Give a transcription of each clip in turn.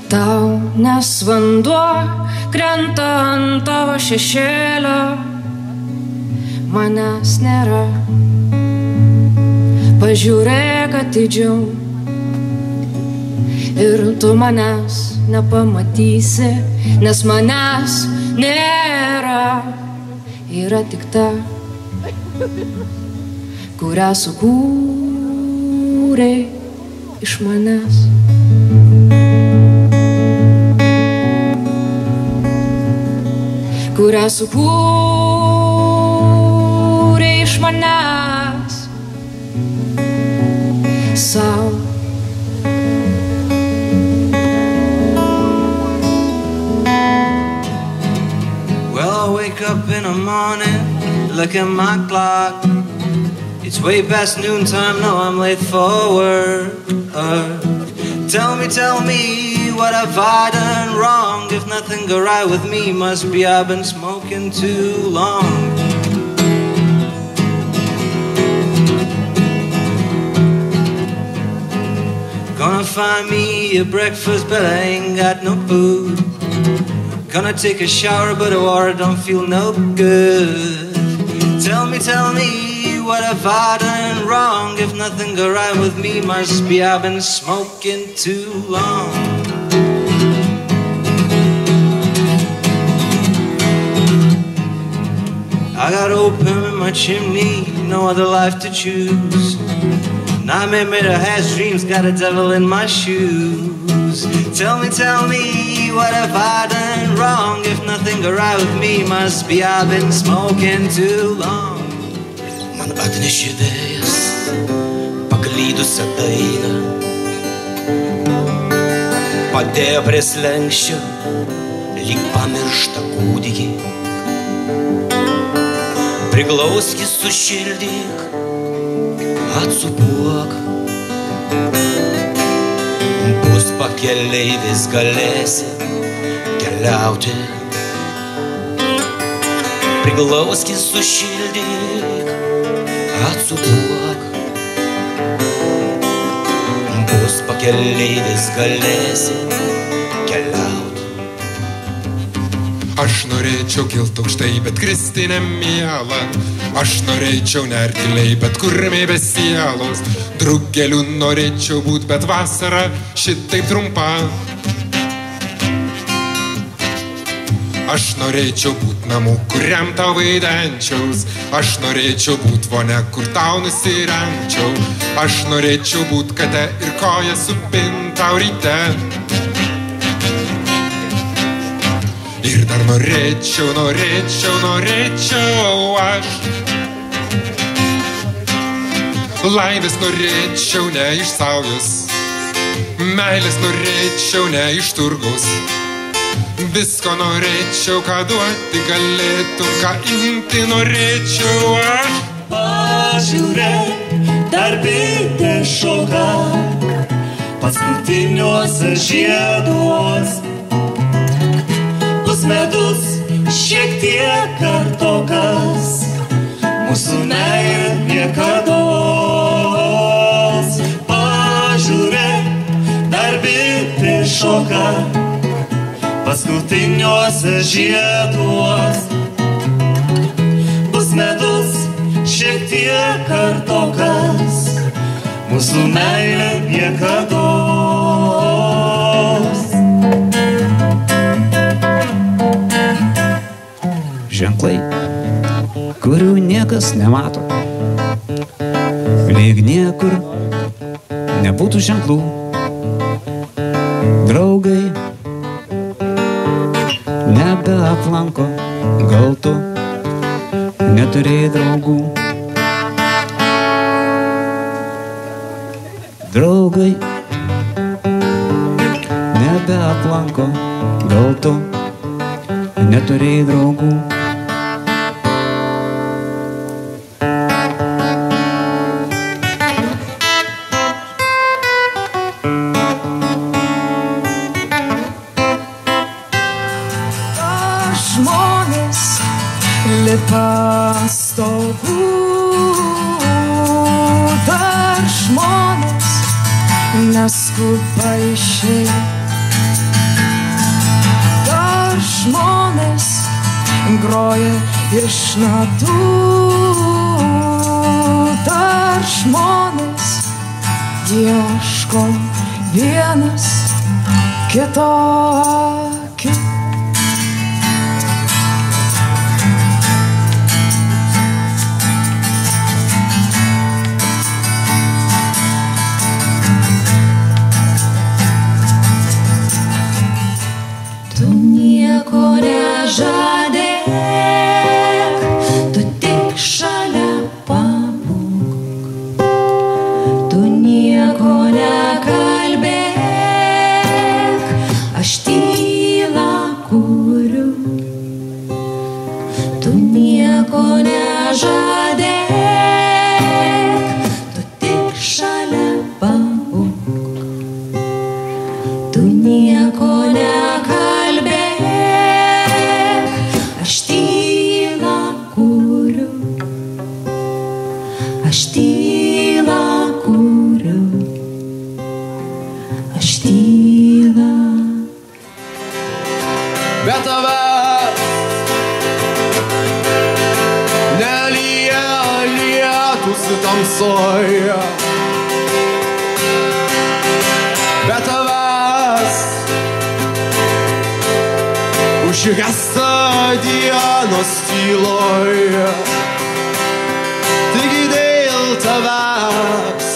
Tau, nes vanduo krenta ant tavo šešėlio, manęs nėra. Pažiūrėk atidžiau ir tu manęs nepamatysi, nes manęs nėra. Yra tik ta, kurią sukūrei iš manęs. Kurią sukūrei iš manęs sau. Well, I wake up in the morning, look at my clock. It's way past noontime, no, I'm late for work. Tell me, what have I done wrong? If nothing go right with me, must be I've been smoking too long. Gonna find me a breakfast, but I ain't got no food. Gonna take a shower, but the water don't feel no good. Tell me, what have I done wrong? If nothing go right with me, must be I've been smoking too long. I got opium in my chimney, no other life to choose. Nightmare made of hash dreams, got a devil in my shoes. Tell me, what have I done wrong? If nothing go right with me, must be I've been smoking too long. Man atnešė vėjas paklydusią dainą, padėjo prie slenksčio lyg pamirštą kūdikį. Priglauskis, sušildyk, atsūpuok, bus pakeleivis, galėsi keliauti. Priglauskis, sušildyk, atsūpuok, bus pakeleivis, galėsi keliauti. Aš norėčiau kilt aukštai, bet kristi nemiela. Aš norėčiau nergiliai, bet kurmiai be sielos. Drugeliu norėčiau būt, bet vasara šitaip trumpa. Aš norėčiau būt namų, kuriam tau vaidenčiaus. Aš norėčiau būt vonia, kur tau nusirengčiau. Aš norėčiau būt kate ir koja supint tau ryte. Ir dar norėčiau aš. Laimės norėčiau ne iš saujos, meilės norėčiau ne iš turgaus. Visko norėčiau, ką duoti galėtum, ką imti norėčiau aš. Pažiūrėk, dar bitė šoka paskutiniuose žieduos. Medus šiek tiek kartokas, mūsų meilė niekados. Pažiūrėk, dar bitė šoka paskutiniuose žieduos. Bus medus šiek tiek kartokas, mūsų meilė niekados. Ženklai, kurių niekas nemato, lyg niekur nebūtų ženklų. Draugai nebeaplanko, gal tu neturėjai draugų. Draugai nebeaplanko, gal tu neturėjai draugų. dar žmonės neskuba išeiti. Dar žmonės groja iš natų. Dar žmonės ieško vienas kito akių. Tu nieko nežadėk, tu tik šalia pabūk. Tu nieko nekalbėk, aš tylą kuriu. Tu nieko nežadėk, tu tik šalia pabūk. Tu nieko nekalbėk, aš tylą kuriu. Aš tylą kuriu. Aš tylą. Bet tavęs nelyja lietus tamsoje. Bet tavęs užgęsta dienos tyloje. Taigi dėl tavęs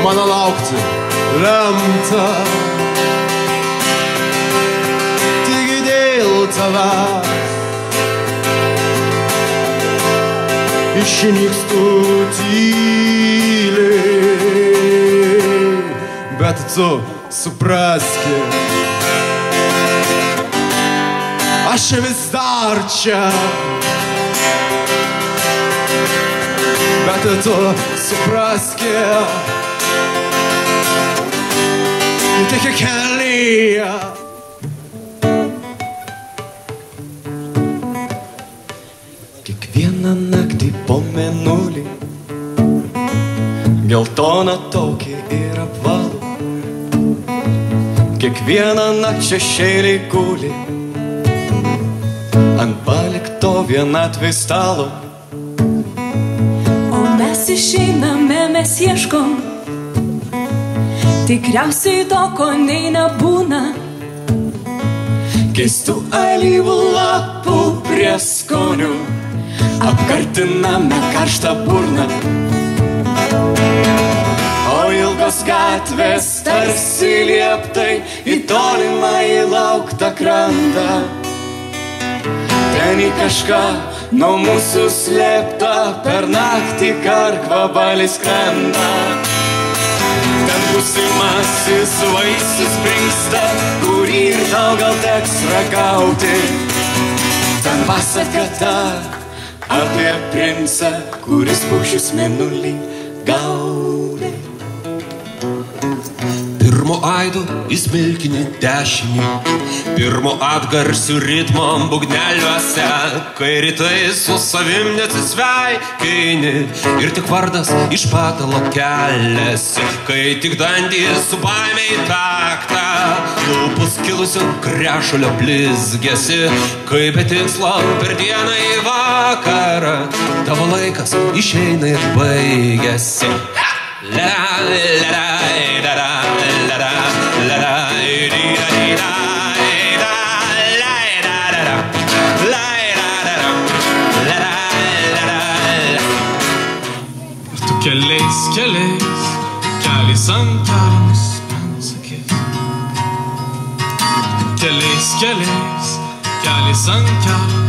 mano laukti lemta. Taigi dėl tavęs išnykstu tyliai. Bet tu supraski, aš vis dar čia. Bet tu supraski, tik kelyje. Kiekvieną naktį po mėnulį, geltoną tokį ir apvalų. Kiekvieną naktį šešėliai guli ant palikto vienatvės stalo. O mes išeiname, mes ieškom tikriausiai to, ko nei nebūna. Keistų alyvų lapų prieskonių apkartiname karštą burną. O ilgos gatvės tarsi lieptai į tolimą įlauktą krantą. Ten į kažką nuo mūsų slėpta per naktį karkvabalis krenta. Ten būsimasis vaisius brinksta, kurį ir tau gal teks ragauti. Ten pasaka ta apie princą, kuris paukščius mėnulį gaudė. Pirmo aido įsmilkini dešinį, pirmo atgarsių ritmo būgneliuose, kai rytai su savim neatsisveikini ir tik vardas iš patalo keliasi, kai tik dantys su baime į taktą, lūpus kilusio krešulio blizgėsi, kai be tikslo per dieną į vakarą tavo laikas išeina ir baigiasi. La la la la la la la la la Keliais, keliais, keliais ant kelio nusprendus akis. Keliais, keliais, keliais ant kelio.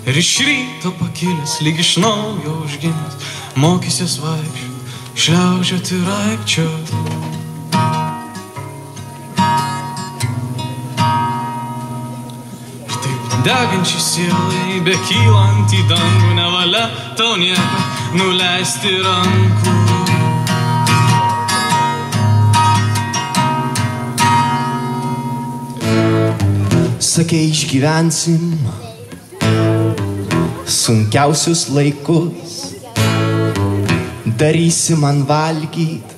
Ir iš ryto pakilęs, lyg iš naujo užgimęs, mokysies vaikščioti, šliaužioti ir aikčioti. degančiai sielai, bekylant į dangų, nevalia tau nieko nuleisti rankų. Sakei, išgyvensim sunkiausius laikus, darysi man valgyt,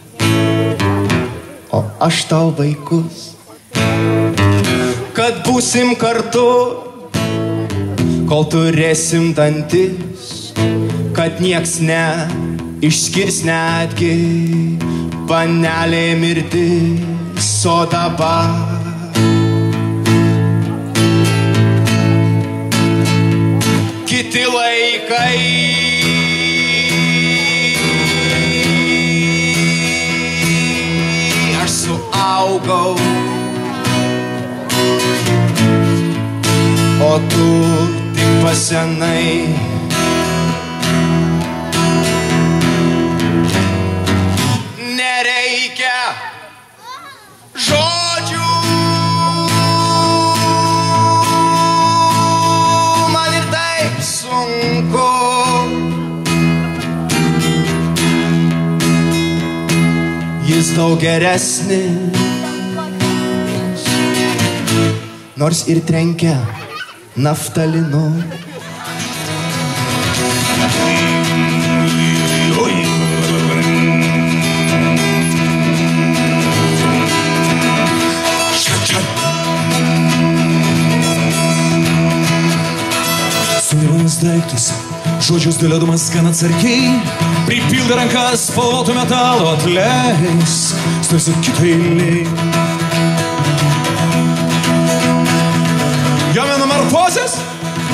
o aš tau vaikus, kad būsim kartu, kol turėsim dantis, kad nieks neišskirs netgi panelė mirtis, o dabar kiti laikai. Aš suaugau, o tu tik pasenai. Nereikia žodžių, man ir taip sunku. Jis daug geresnis, nors ir trenkia naftalinu. Sunirvanas daiktus, žodžius dėliodamas gan atsargiai, pripildė rankas spalvotų metalo, atleis, stovėsiu kito eilėj. Jo metamorfozės,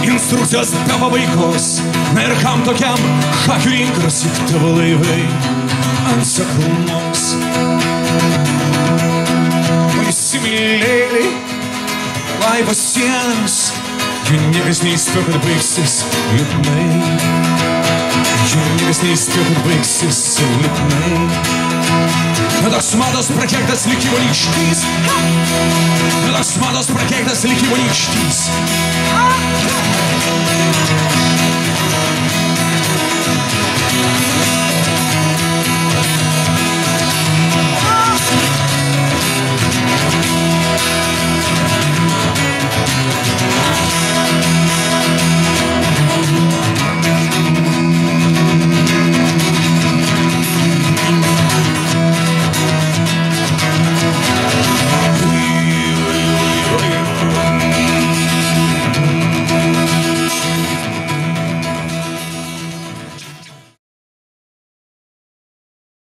instrukcijos be pabaigos, na ir kam tokiam šakių rinkaras, juk tavo laivai ant seklumos. Įsimylėliai, laivo sienos, jų niekas neįspėjo, kad baigsis liūdnai. Jų niekas neįspėjo, kad baigsis liūdnai. Tas mados prakeiktas likimo nykštys, tas mados prakeiktas likimo nykštys.